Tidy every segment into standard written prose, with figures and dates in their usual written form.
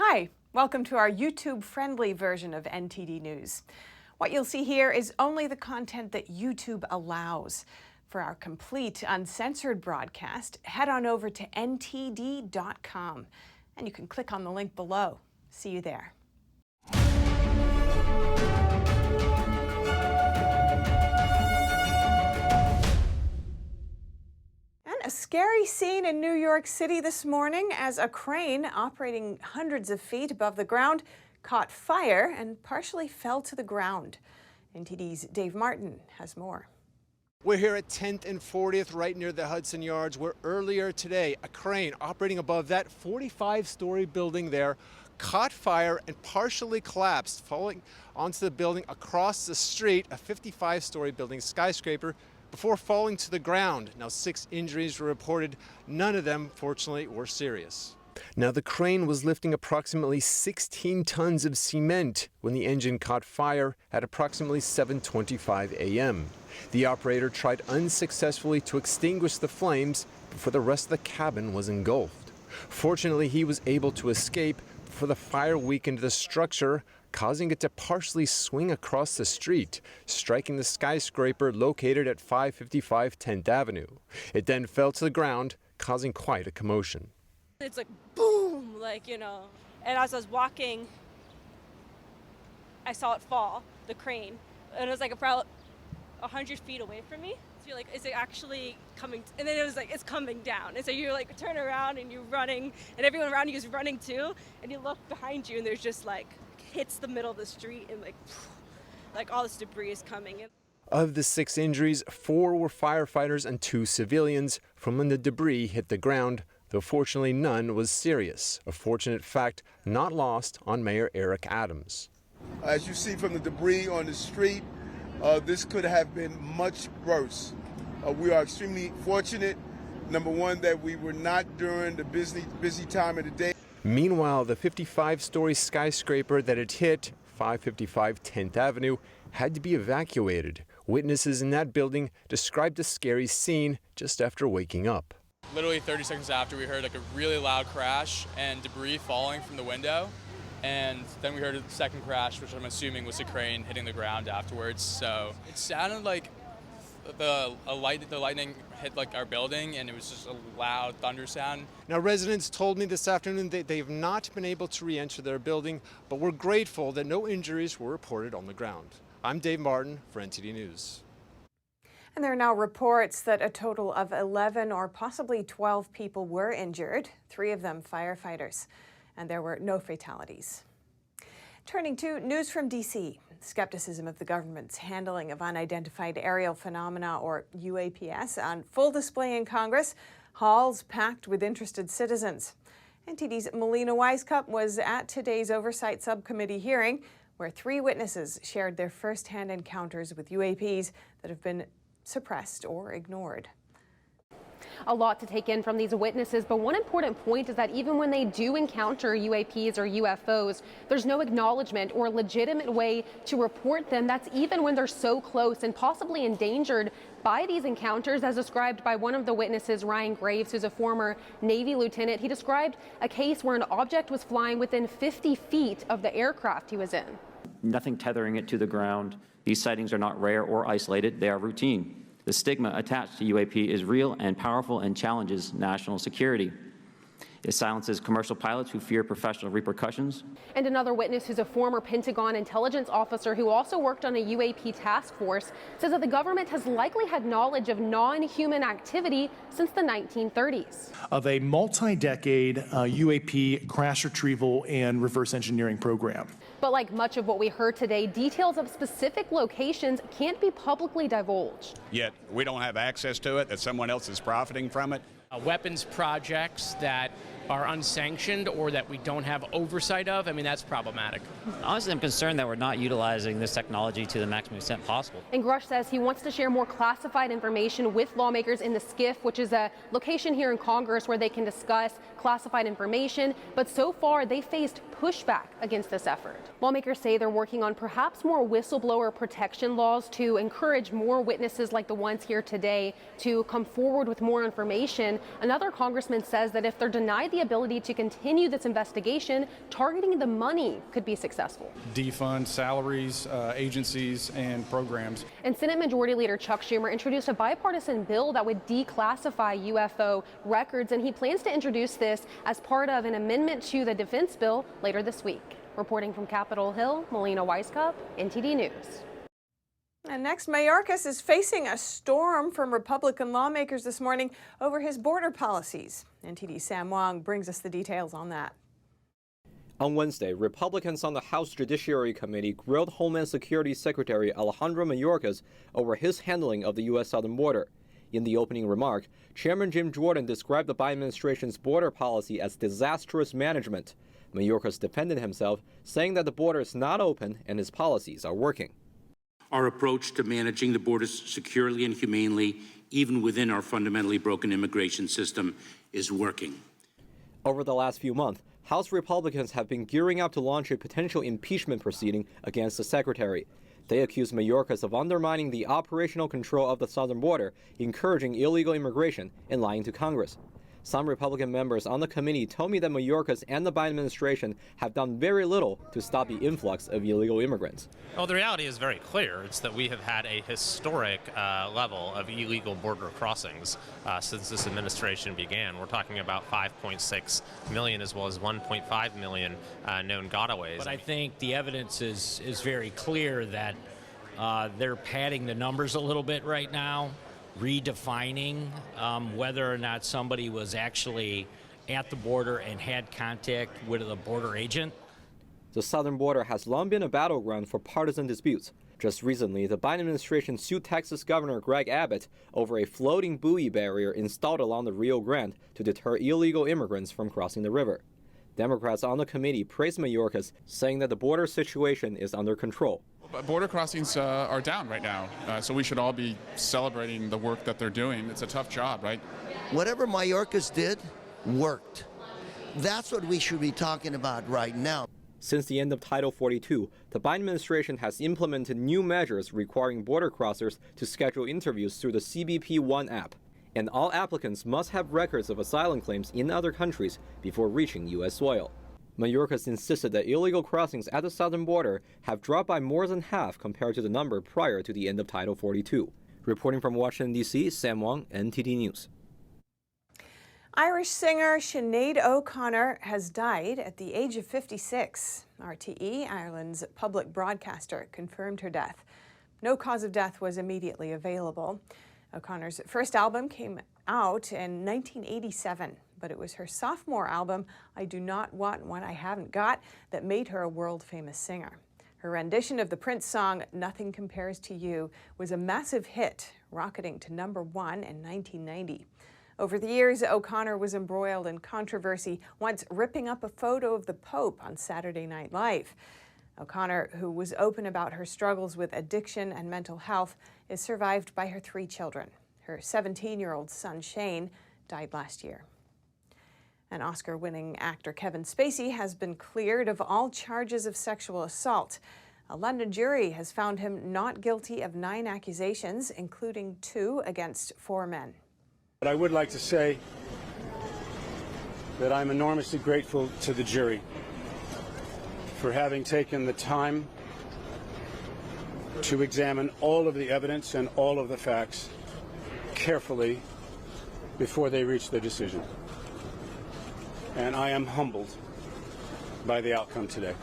Hi, welcome to our YouTube-friendly version of NTD News. What you'll see here is only the content that YouTube allows. For our complete, uncensored broadcast, head on over to ntd.com, and you can click on the link below. See you there. A scary scene in New York City this morning as a crane operating hundreds of feet above the ground caught fire and partially fell to the ground. NTD's Dave Martin has more. We're here at 10th and 40th, right near the Hudson Yards, where earlier today a crane operating above that 45-story building there caught fire and partially collapsed, falling onto the building across the street, a 55-story building skyscraper, before falling to the ground. Now, 6 injuries were reported. None of them, fortunately, were serious. Now, the crane was lifting approximately 16 tons of cement when the engine caught fire at approximately 7:25 a.m. The operator tried unsuccessfully to extinguish the flames before the rest of the cabin was engulfed. Fortunately, he was able to escape before the fire weakened the structure, causing it to partially swing across the street, striking the skyscraper located at 555 10th Avenue. It then fell to the ground, causing quite a commotion. It's like boom, and as I was walking, I saw it fall, the crane, and it was like about 100 feet away from me. So you're like, is it actually coming? And then it was like, it's coming down. And so you like turn around and you're running, and everyone around you is running too, and you look behind you and there's just like, hits the middle of the street and like all this debris is coming in. Of the 6 injuries, 4 were firefighters and 2 civilians from when the debris hit the ground, though fortunately none was serious. A fortunate fact not lost on Mayor Eric Adams. As you see from the debris on the street, this could have been much worse. We are extremely fortunate, number one, that we were not during the busy time of the day. Meanwhile, the 55-story skyscraper that had hit 555 10th Avenue had to be evacuated. Witnesses in that building described a scary scene just after waking up. Literally 30 seconds after, we heard like a really loud crash and debris falling from the window. And then we heard a second crash, which I'm assuming was a crane hitting the ground afterwards. So it sounded like the lightning hit like our building, and it was just a loud thunder sound. Now, residents told me this afternoon that they have not been able to re-enter their building, but we're grateful that no injuries were reported on the ground. I'm Dave Martin for NTD News. And there are now reports that a total of 11 or possibly 12 people were injured, 3 of them firefighters, and there were no fatalities. Turning to news from D.C., skepticism of the government's handling of unidentified aerial phenomena, or UAPs, on full display in Congress, halls packed with interested citizens. NTD's Melina Weiskup was at today's Oversight Subcommittee hearing, where 3 witnesses shared their first-hand encounters with UAPs that have been suppressed or ignored. A lot to take in from these witnesses, but one important point is that even when they do encounter UAPs or UFOs, there's no acknowledgement or legitimate way to report them. That's even when they're so close and possibly endangered by these encounters, as described by one of the witnesses, Ryan Graves, who's a former Navy lieutenant. He described a case where an object was flying within 50 feet of the aircraft he was in. Nothing tethering it to the ground. These sightings are not rare or isolated. They are routine. The stigma attached to UAP is real and powerful and challenges national security. It silences commercial pilots who fear professional repercussions. And another witness, who's a former Pentagon intelligence officer who also worked on a UAP task force, says that the government has likely had knowledge of non-human activity since the 1930s. Of a multi-decade UAP crash retrieval and reverse engineering program. But like much of what we heard today, details of specific locations can't be publicly divulged. Yet we don't have access to it, that someone else is profiting from it. Weapons projects that are unsanctioned or that we don't have oversight of, I mean, that's problematic. Honestly, I'm concerned that we're not utilizing this technology to the maximum extent possible. And Grush says he wants to share more classified information with lawmakers in the SCIF, which is a location here in Congress where they can discuss classified information. But so far, they faced pushback against this effort. Lawmakers say they're working on perhaps more whistleblower protection laws to encourage more witnesses like the ones here today to come forward with more information. Another congressman says that if they're denied the the ability to continue this investigation, targeting the money could be successful. Defund salaries, agencies, and programs. And Senate Majority Leader Chuck Schumer introduced a bipartisan bill that would declassify UFO records, and he plans to introduce this as part of an amendment to the defense bill later this week. Reporting from Capitol Hill, Melina Weisskopf, NTD News. And next, Mayorkas is facing a storm from Republican lawmakers this morning over his border policies. NTD's Sam Wong brings us the details on that. On Wednesday, Republicans on the House Judiciary Committee grilled Homeland Security Secretary Alejandro Mayorkas over his handling of the U.S. southern border. In the opening remark, Chairman Jim Jordan described the Biden administration's border policy as disastrous management. Mayorkas defended himself, saying that the border is not open and his policies are working. Our approach to managing the borders securely and humanely, even within our fundamentally broken immigration system, is working. Over the last few months, House Republicans have been gearing up to launch a potential impeachment proceeding against the secretary. They accuse Mayorkas of undermining the operational control of the southern border, encouraging illegal immigration, and lying to Congress. Some Republican members on the committee told me that Mayorkas and the Biden administration have done very little to stop the influx of illegal immigrants. Well, the reality is very clear. It's that we have had a historic level of illegal border crossings since this administration began. We're talking about 5.6 million as well as 1.5 million known gotaways. But I think the evidence is very clear that they're padding the numbers a little bit right now, redefining whether or not somebody was actually at the border and had contact with a border agent. The southern border has long been a battleground for partisan disputes. Just recently, the Biden administration sued Texas Governor Greg Abbott over a floating buoy barrier installed along the Rio Grande to deter illegal immigrants from crossing the river. Democrats on the committee praised Mayorkas, saying that the border situation is under control. Border crossings are down right now, so we should all be celebrating the work that they're doing. It's a tough job, right? Whatever Mayorkas did worked. That's what we should be talking about right now. Since the end of Title 42, the Biden administration has implemented new measures requiring border crossers to schedule interviews through the CBP One app. And all applicants must have records of asylum claims in other countries before reaching U.S. soil. Mayorkas insisted that illegal crossings at the southern border have dropped by more than half compared to the number prior to the end of Title 42. Reporting from Washington, D.C., Sam Wong, NTD News. Irish singer Sinead O'Connor has died at the age of 56. RTE, Ireland's public broadcaster, confirmed her death. No cause of death was immediately available. O'Connor's first album came out in 1987. But it was her sophomore album, I Do Not Want What I Haven't Got, that made her a world-famous singer. Her rendition of the Prince song, Nothing Compares to You, was a massive hit, rocketing to #1 in 1990. Over the years, O'Connor was embroiled in controversy, once ripping up a photo of the Pope on Saturday Night Live. O'Connor, who was open about her struggles with addiction and mental health, is survived by her 3 children. Her 17-year-old son, Shane, died last year. And Oscar-winning actor Kevin Spacey has been cleared of all charges of sexual assault. A London jury has found him not guilty of 9 accusations, including 2 against 4 men. But I would like to say that I'm enormously grateful to the jury for having taken the time to examine all of the evidence and all of the facts carefully before they reach their decision. And I am humbled by the outcome today.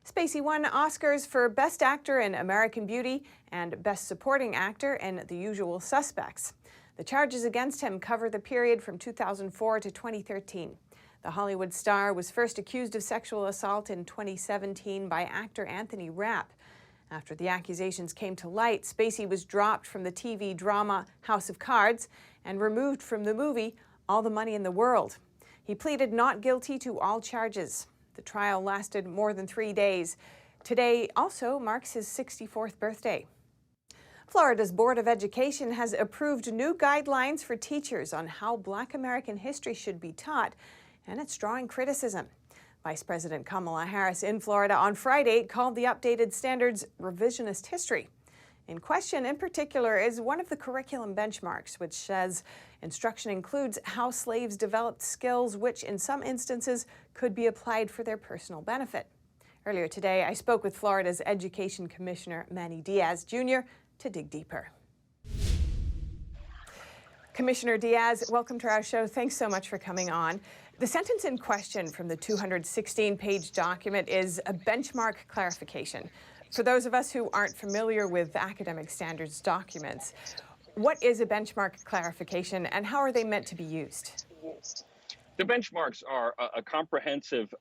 Spacey won Oscars for Best Actor in American Beauty and Best Supporting Actor in The Usual Suspects. The charges against him cover the period from 2004 to 2013. The Hollywood star was first accused of sexual assault in 2017 by actor Anthony Rapp. After the accusations came to light, Spacey was dropped from the TV drama House of Cards and removed from the movie All the Money in the World. He pleaded not guilty to all charges. The trial lasted more than 3 days. Today also marks his 64th birthday. Florida's Board of Education has approved new guidelines for teachers on how Black American history should be taught, and it's drawing criticism. Vice President Kamala Harris in Florida on Friday called the updated standards revisionist history. In question, in particular, is one of the curriculum benchmarks, which says instruction includes how slaves developed skills which, in some instances, could be applied for their personal benefit. Earlier today, I spoke with Florida's Education Commissioner Manny Diaz Jr. to dig deeper. Commissioner Diaz, welcome to our show. Thanks so much for coming on. The sentence in question from the 216-page document is a benchmark clarification. For those of us who aren't familiar with academic standards documents, what is a benchmark clarification and how are they meant to be used? The benchmarks are a comprehensive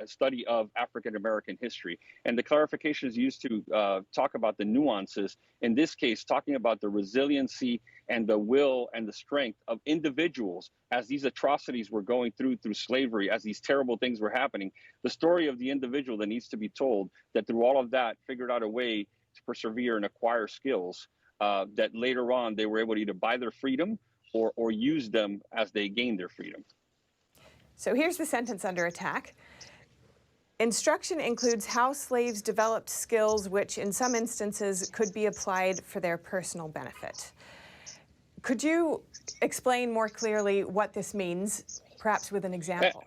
study of African American history, and the clarification is used to talk about the nuances. In this case, talking about the resiliency and the will and the strength of individuals as these atrocities were going through slavery, as these terrible things were happening. The story of the individual that needs to be told, that through all of that figured out a way to persevere and acquire skills that later on they were able to either buy their freedom or use them as they gained their freedom. So here's the sentence under attack. Instruction includes how slaves developed skills which in some instances could be applied for their personal benefit. Could you explain more clearly what this means, perhaps with an example?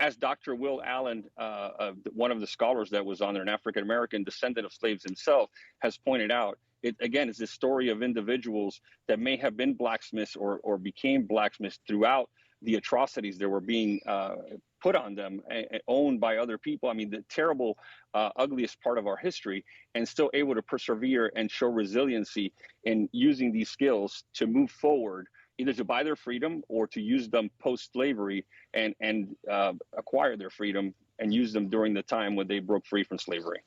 As Dr. Will Allen, one of the scholars that was on there, an African-American descendant of slaves himself, has pointed out, it again is this story of individuals that may have been blacksmiths or became blacksmiths throughout the atrocities that were being put on them, owned by other people. I mean, the terrible, ugliest part of our history, and still able to persevere and show resiliency in using these skills to move forward, either to buy their freedom or to use them post-slavery and acquire their freedom and use them during the time when they broke free from slavery.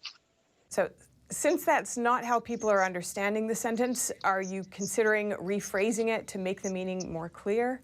So since that's not how people are understanding the sentence, are you considering rephrasing it to make the meaning more clear?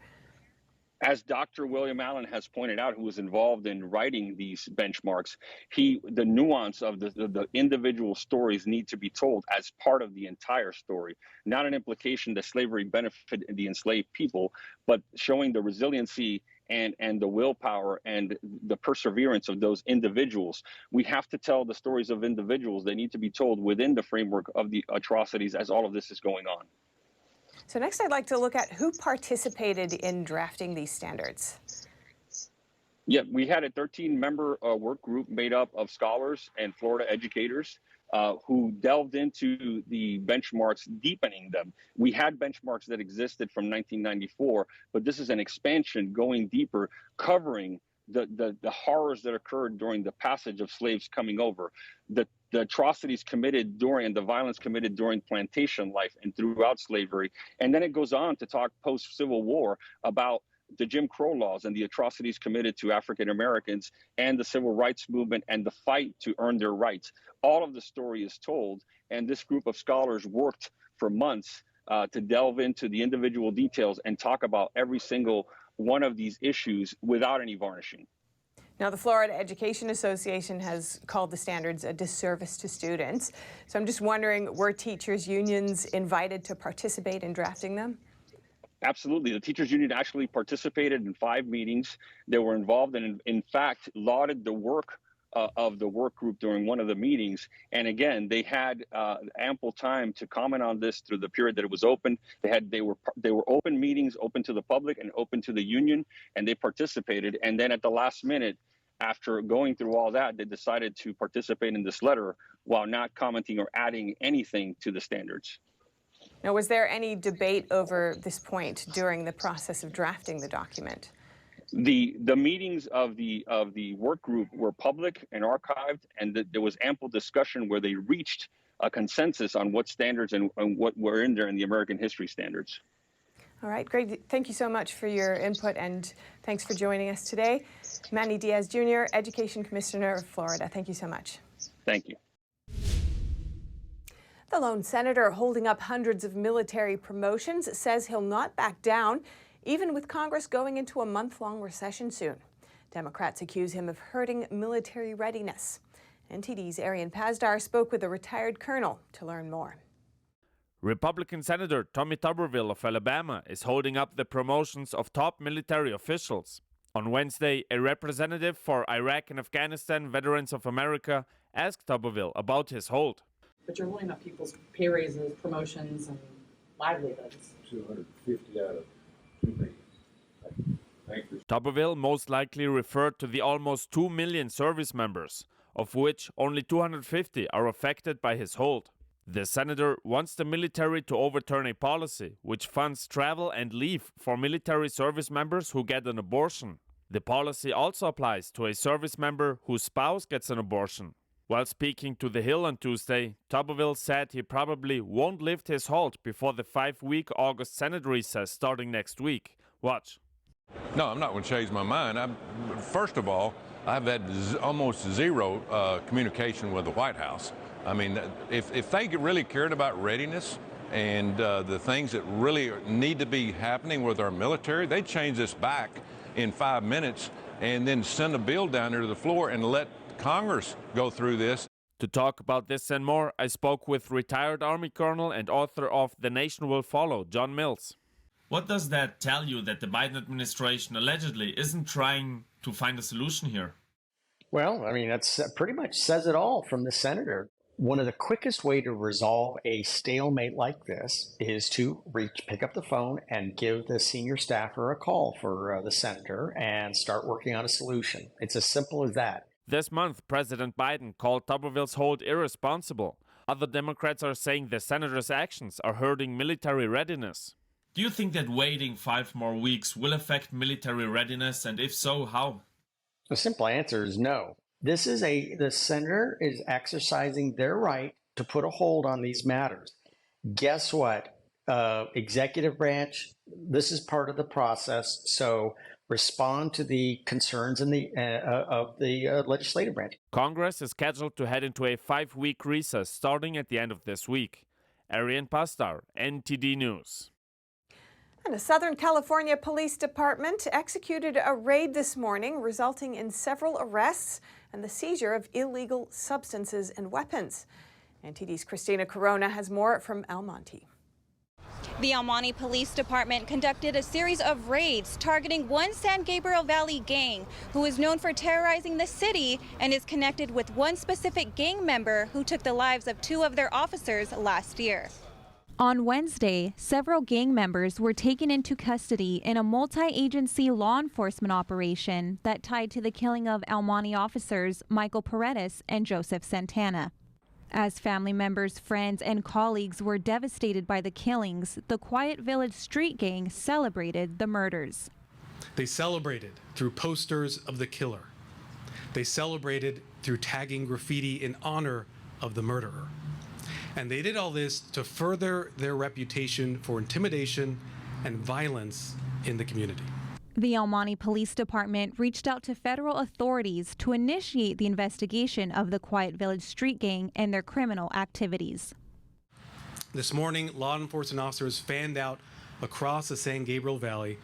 As Dr. William Allen has pointed out, who was involved in writing these benchmarks, the nuance of the individual stories need to be told as part of the entire story, not an implication that slavery benefited the enslaved people, but showing the resiliency and the willpower and the perseverance of those individuals. We have to tell the stories of individuals. They need to be told within the framework of the atrocities as all of this is going on. So next I'd like to look at who participated in drafting these standards. Yeah, we had a 13-member work group made up of scholars and Florida educators who delved into the benchmarks, deepening them. We had benchmarks that existed from 1994, but this is an expansion going deeper, covering the horrors that occurred during the passage of slaves coming over, the atrocities committed during and the violence committed during plantation life and throughout slavery. And then it goes on to talk post-Civil War about the Jim Crow laws and the atrocities committed to African Americans and the civil rights movement and the fight to earn their rights. All of the story is told, and this group of scholars worked for months to delve into the individual details and talk about every single one of these issues without any varnishing. Now, the Florida Education Association has called the standards a disservice to students. So I'm just wondering, were teachers' unions invited to participate in drafting them? Absolutely. The teachers' union actually participated in 5 meetings. They were involved and, in fact, lauded the work of the work group during one of the meetings. And again, they had ample time to comment on this through the period that it was open. They were open meetings, open to the public and open to the union, and they participated. And then at the last minute, after going through all that, they decided to participate in this letter while not commenting or adding anything to the standards. Now, was there any debate over this point during the process of drafting the document? The meetings of the work group were public and archived, and there was ample discussion where they reached a consensus on what standards and what were in there in the American history standards. All right, great. Thank you so much for your input, and thanks for joining us today. Manny Diaz Jr., Education Commissioner of Florida. Thank you so much. Thank you. The lone senator holding up hundreds of military promotions says he'll not back down, even with Congress going into a month-long recession soon. Democrats accuse him of hurting military readiness. NTD's Arian Pazdar spoke with a retired colonel to learn more. Republican Senator Tommy Tuberville of Alabama is holding up the promotions of top military officials. On Wednesday, a representative for Iraq and Afghanistan Veterans of America asked Tuberville about his hold. but you're holding up people's pay raises, promotions, and livelihoods. 250 out of 2 million. Tuberville most likely referred to the almost 2 million service members, of which only 250 are affected by his hold. The senator wants the military to overturn a policy which funds travel and leave for military service members who get an abortion. The policy also applies to a service member whose spouse gets an abortion. While speaking to The Hill on Tuesday, Tuberville said he probably won't lift his hold before the 5-week August Senate recess starting next week. Watch. No, I'm not going to change my mind. First of all, I've had almost zero communication with the White House. I mean, if they really cared about readiness and the things that really need to be happening with our military, they'd change this back in 5 minutes and then send a bill down there to the floor and let Congress go through this. To talk about this and more, I spoke with retired Army Colonel and author of The Nation Will Follow, John Mills. What does that tell you, that the Biden administration allegedly isn't trying to find a solution here? Well, I mean, that's pretty much says it all from the senator. One of the quickest way to resolve a stalemate like this is to pick up the phone and give the senior staffer a call for the senator and start working on a solution. It's as simple as that. This month, President Biden called Tuberville's hold irresponsible. Other Democrats are saying the senator's actions are hurting military readiness. Do you think that waiting 5 more weeks will affect military readiness, and if so, how? The simple answer is no. The senator is exercising their right to put a hold on these matters. Guess what? Executive branch, this is part of the process, so respond to the concerns of the legislative branch. Congress is scheduled to head into a 5-week recess starting at the end of this week. Arian Pastar, NTD News. And a Southern California Police Department executed a raid this morning, resulting in several arrests and the seizure of illegal substances and weapons. NTD's Christina Corona has more from El Monte. The El Monte Police Department conducted a series of raids targeting one San Gabriel Valley gang who is known for terrorizing the city and is connected with one specific gang member who took the lives of 2 of their officers last year. On Wednesday, several gang members were taken into custody in a multi-agency law enforcement operation that tied to the killing of El Monte officers Michael Paredes and Joseph Santana. As family members, friends, and colleagues were devastated by the killings, the Quiet Village street gang celebrated the murders. They celebrated through posters of the killer. They celebrated through tagging graffiti in honor of the murderer. And they did all this to further their reputation for intimidation and violence in the community. The El Monte Police Department reached out to federal authorities to initiate the investigation of the Quiet Village street gang and their criminal activities. This morning, law enforcement officers fanned out across the San Gabriel Valley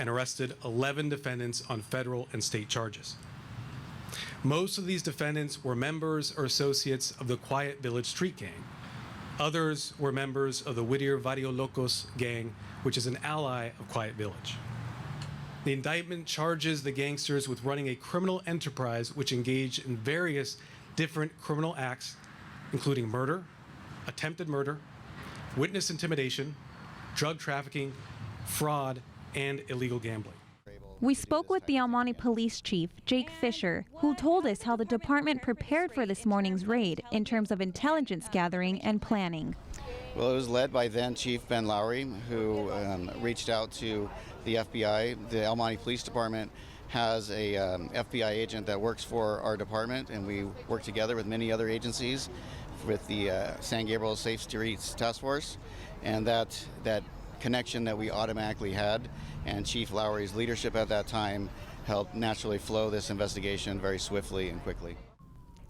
and arrested 11 defendants on federal and state charges. Most of these defendants were members or associates of the Quiet Village street gang. Others were members of the Whittier Vario Locos gang, which is an ally of Quiet Village. The indictment charges the gangsters with running a criminal enterprise which engaged in various different criminal acts, including murder, attempted murder, witness intimidation, drug trafficking, fraud, and illegal gambling. We spoke with the El Monte Police Chief, Jake Fisher, who told us how the department prepared for this morning's raid in terms of intelligence gathering and planning. Well, it was led by then Chief Ben Lowry, who reached out to the FBI. The El Monte Police Department has a FBI agent that works for our department, and we work together with many other agencies with the San Gabriel Safe Streets Task Force, and that connection that we automatically had, and Chief Lowry's leadership at that time helped naturally flow this investigation very swiftly and quickly.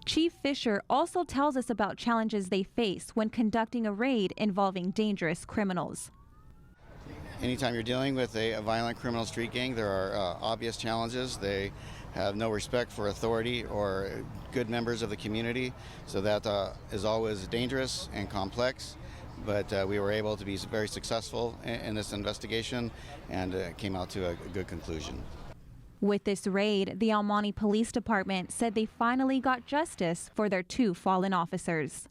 Chief Fisher also tells us about challenges they face when conducting a raid involving dangerous criminals. Anytime you're dealing with a violent criminal street gang, there are obvious challenges. They have no respect for authority or good members of the community, so that is always dangerous and complex. But we were able to be very successful in this investigation and came out to a good conclusion. With this raid, the El Monte Police Department said they finally got justice for their 2 fallen officers.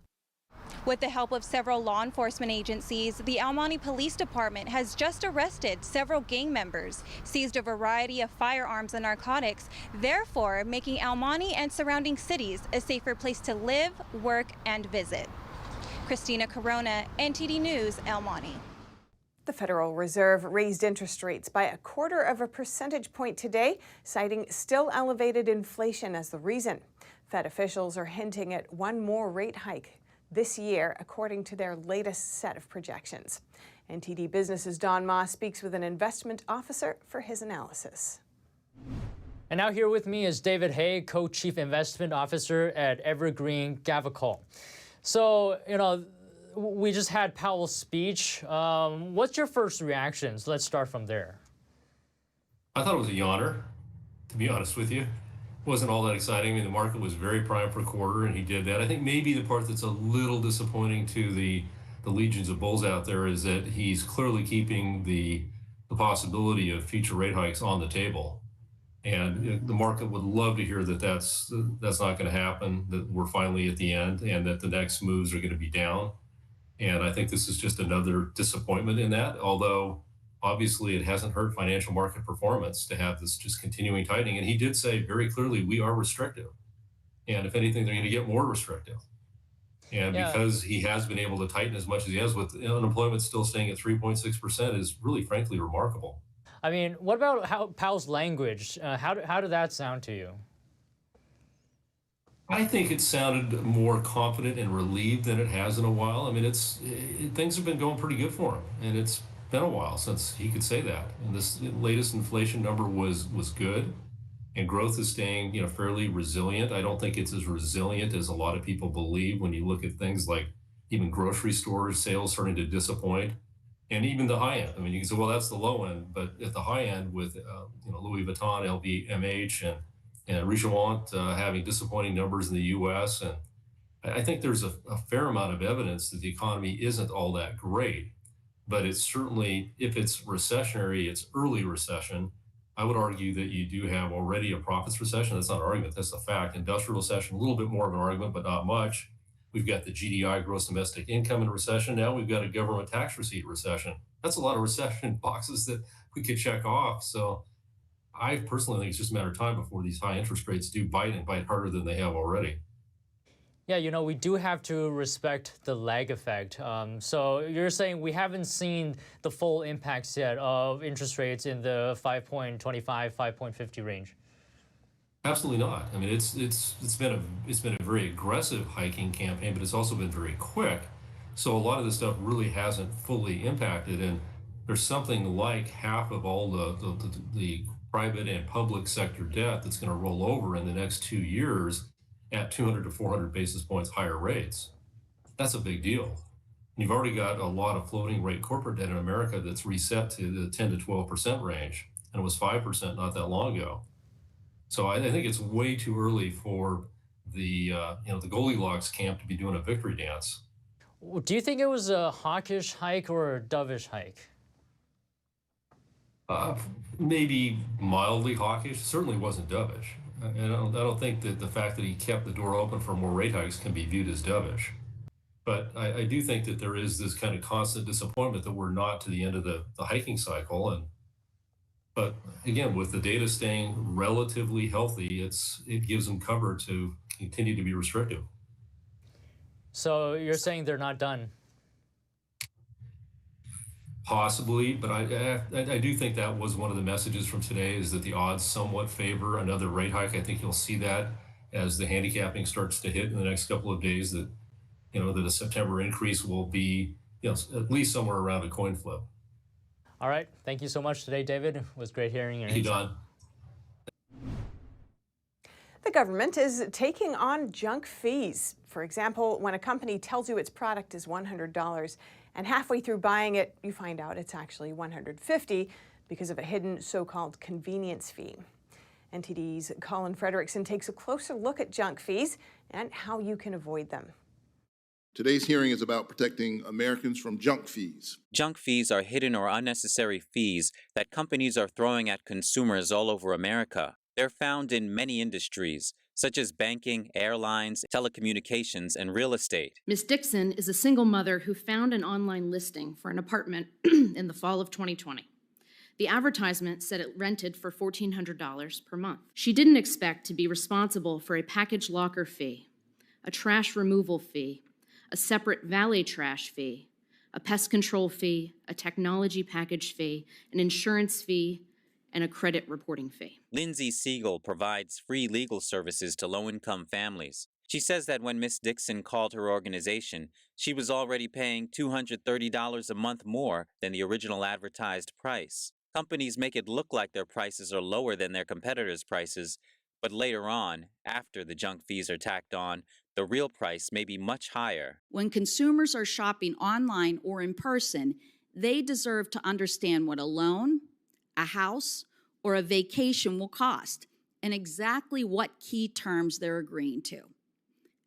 With the help of several law enforcement agencies, the El Monte Police Department has just arrested several gang members, seized a variety of firearms and narcotics, therefore making El Monte and surrounding cities a safer place to live, work, and visit. Christina Corona, NTD News, El Monte. The Federal Reserve raised interest rates by 1/4 percentage point today, citing still elevated inflation as the reason. Fed officials are hinting at one more rate hike this year, according to their latest set of projections. NTD Business's Don Moss speaks with an investment officer for his analysis. And now here with me is David Hay, Co-Chief Investment Officer at Evergreen Gov't. So, we just had Powell's speech. What's your first reactions? Let's start from there. I thought it was a yawner, to be honest with you. It wasn't all that exciting. I mean, the market was very prime for a quarter, and he did that. I think maybe the part that's a little disappointing to the legions of bulls out there is that he's clearly keeping the possibility of future rate hikes on the table. And the market would love to hear that that's not going to happen, that we're finally at the end, and that the next moves are going to be down. And I think this is just another disappointment in that, although obviously it hasn't hurt financial market performance to have this just continuing tightening. And he did say very clearly, we are restrictive. And if anything, they're going to get more restrictive. And because he has been able to tighten as much as he has, with unemployment still staying at 3.6% is really, frankly, remarkable. I mean, what about Powell's language? How did that sound to you? I think it sounded more confident and relieved than it has in a while. I mean, things have been going pretty good for him, and it's been a while since he could say that. And this latest inflation number was good, and growth is staying, fairly resilient. I don't think it's as resilient as a lot of people believe when you look at things like even grocery stores sales starting to disappoint, and even the high end. I mean, you can say, well, that's the low end, but at the high end with Louis Vuitton, LVMH, and Richemont having disappointing numbers in the U.S. And I think there's a fair amount of evidence that the economy isn't all that great, but it's certainly, if it's recessionary, it's early recession. I would argue that you do have already a profits recession. That's not an argument, that's a fact. Industrial recession, a little bit more of an argument, but not much. We've got the GDI, gross domestic income, in recession. Now we've got a government tax receipt recession. That's a lot of recession boxes that we could check off. So I personally think it's just a matter of time before these high interest rates do bite, and bite harder than they have already. Yeah, we do have to respect the lag effect. So you're saying we haven't seen the full impacts yet of interest rates in the 5.25, 5.50 range? Absolutely not. I mean, it's been a very aggressive hiking campaign, but it's also been very quick. So a lot of this stuff really hasn't fully impacted, and there's something like half of all the private and public sector debt that's going to roll over in the next 2 years at 200 to 400 basis points higher rates. That's a big deal. And you've already got a lot of floating rate corporate debt in America that's reset to the 10 to 12% range, and it was 5% not that long ago. So I think it's way too early for the Goldilocks camp to be doing a victory dance. Do you think it was a hawkish hike or a dovish hike? Maybe mildly hawkish. Certainly wasn't dovish. And I don't think that the fact that he kept the door open for more rate hikes can be viewed as dovish. But I do think that there is this kind of constant disappointment that we're not to the end of the hiking cycle. But again, with the data staying relatively healthy, it gives them cover to continue to be restrictive. So you're saying they're not done? Possibly, but I do think that was one of the messages from today, is that the odds somewhat favor another rate hike. I think you'll see that as the handicapping starts to hit in the next couple of days, that that a September increase will be at least somewhere around a coin flip. All right. Thank you so much today, David. It was great hearing your insight. Don. The government is taking on junk fees. For example, when a company tells you its product is $100 and halfway through buying it, you find out it's actually $150 because of a hidden so-called convenience fee. NTD's Colin Frederickson takes a closer look at junk fees and how you can avoid them. Today's hearing is about protecting Americans from junk fees. Junk fees are hidden or unnecessary fees that companies are throwing at consumers all over America. They're found in many industries, such as banking, airlines, telecommunications, and real estate. Ms. Dixon is a single mother who found an online listing for an apartment in the fall of 2020. The advertisement said it rented for $1,400 per month. She didn't expect to be responsible for a package locker fee, a trash removal fee, a separate valet trash fee, a pest control fee, a technology package fee, an insurance fee, and a credit reporting fee. Lindsay Siegel provides free legal services to low-income families. She says that when Miss Dixon called her organization, she was already paying $230 a month more than the original advertised price. Companies make it look like their prices are lower than their competitors' prices, but later on, after the junk fees are tacked on, the real price may be much higher. When consumers are shopping online or in person, they deserve to understand what a loan, a house, or a vacation will cost, and exactly what key terms they're agreeing to.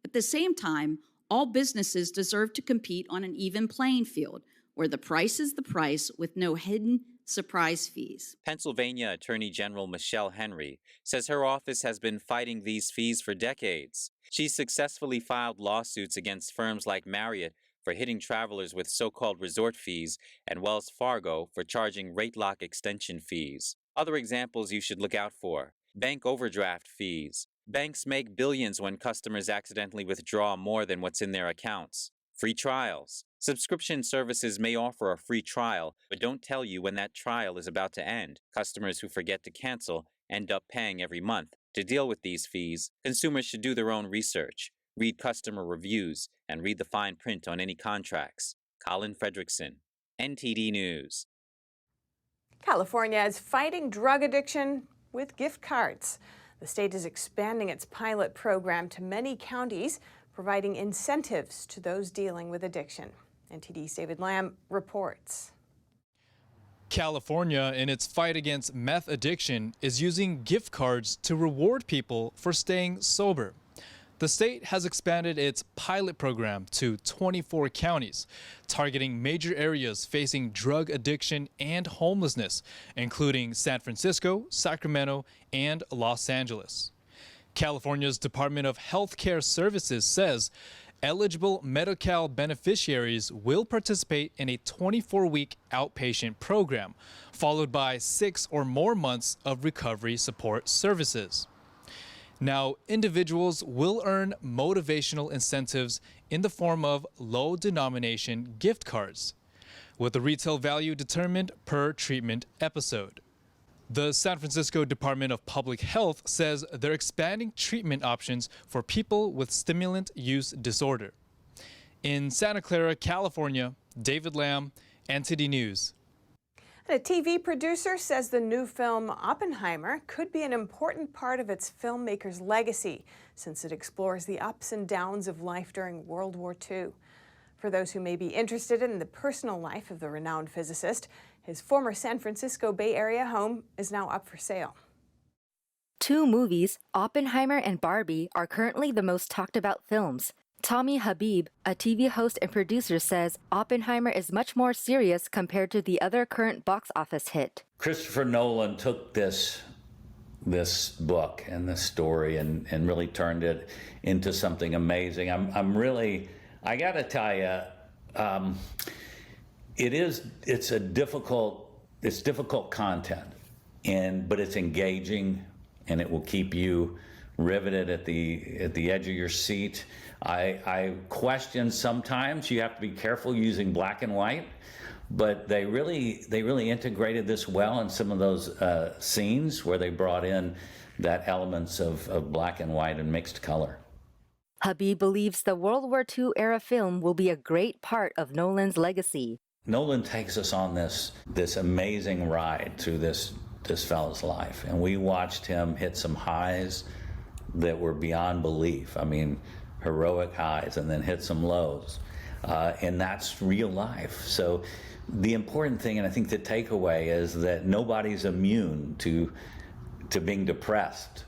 At the same time, all businesses deserve to compete on an even playing field, where the price is the price with no hidden surprise fees. Pennsylvania Attorney General Michelle Henry says her office has been fighting these fees for decades. She's successfully filed lawsuits against firms like Marriott for hitting travelers with so-called resort fees and Wells Fargo for charging rate lock extension fees. Other examples you should look out for: bank overdraft fees. Banks make billions when customers accidentally withdraw more than what's in their accounts. Free trials. Subscription services may offer a free trial, but don't tell you when that trial is about to end. Customers who forget to cancel end up paying every month. To deal with these fees, consumers should do their own research, read customer reviews, and read the fine print on any contracts. Colin Fredrickson, NTD News. California is fighting drug addiction with gift cards. The state is expanding its pilot program to many counties, providing incentives to those dealing with addiction. NTD's David Lamb reports. California, in its fight against meth addiction, is using gift cards to reward people for staying sober. The state has expanded its pilot program to 24 counties, targeting major areas facing drug addiction and homelessness, including San Francisco, Sacramento, and Los Angeles. California's Department of Healthcare Services says eligible Medi-Cal beneficiaries will participate in a 24-week outpatient program, followed by 6 or more months of recovery support services. Now, individuals will earn motivational incentives in the form of low-denomination gift cards, with the retail value determined per treatment episode. The San Francisco Department of Public Health says they're expanding treatment options for people with stimulant use disorder. In Santa Clara, California, David Lamb, NTD News. A TV producer says the new film Oppenheimer could be an important part of its filmmaker's legacy, since it explores the ups and downs of life during World War II. For those who may be interested in the personal life of the renowned physicist, his former San Francisco Bay Area home is now up for sale. Two movies, Oppenheimer and Barbie, are currently the most talked about films. Tommy Habib, a TV host and producer, says Oppenheimer is much more serious compared to the other current box office hit. Christopher Nolan took this book and this story and really turned it into something amazing. I gotta tell you, it's difficult content, but it's engaging, and it will keep you riveted at the edge of your seat. I question sometimes you have to be careful using black and white, but they really integrated this well in some of those scenes where they brought in that elements of black and white and mixed color. Habib believes the World War II era film will be a great part of Nolan's legacy. Nolan takes us on this amazing ride through this fellow's life, and we watched him hit some highs that were beyond belief. I mean, heroic highs, and then hit some lows, and that's real life. So the important thing, and I think the takeaway, is that nobody's immune to being depressed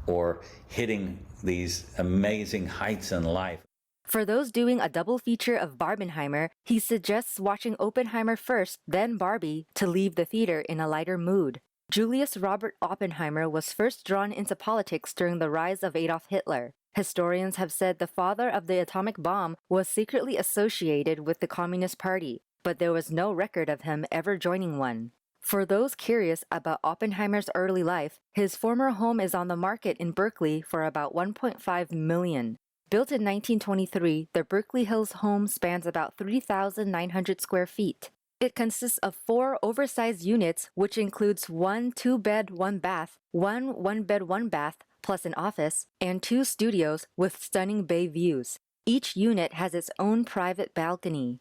or hitting these amazing heights in life. For those doing a double feature of Barbenheimer, he suggests watching Oppenheimer first, then Barbie, to leave the theater in a lighter mood. Julius Robert Oppenheimer was first drawn into politics during the rise of Adolf Hitler. Historians have said the father of the atomic bomb was secretly associated with the Communist Party, but there was no record of him ever joining one. For those curious about Oppenheimer's early life, his former home is on the market in Berkeley for about $1.5 million. Built in 1923, the Berkeley Hills home spans about 3,900 square feet. It consists of 4 oversized units, which includes 1 2-bed, 1-bath, 1 1-bed, 1-bath, plus an office, and 2 studios with stunning bay views. Each unit has its own private balcony.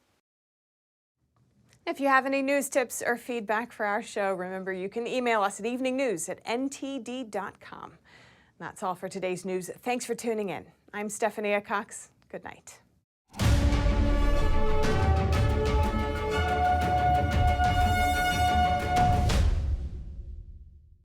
If you have any news tips or feedback for our show, remember you can email us at eveningnews@ntd.com. That's all for today's news. Thanks for tuning in. I'm Stephanie Cox. Good night.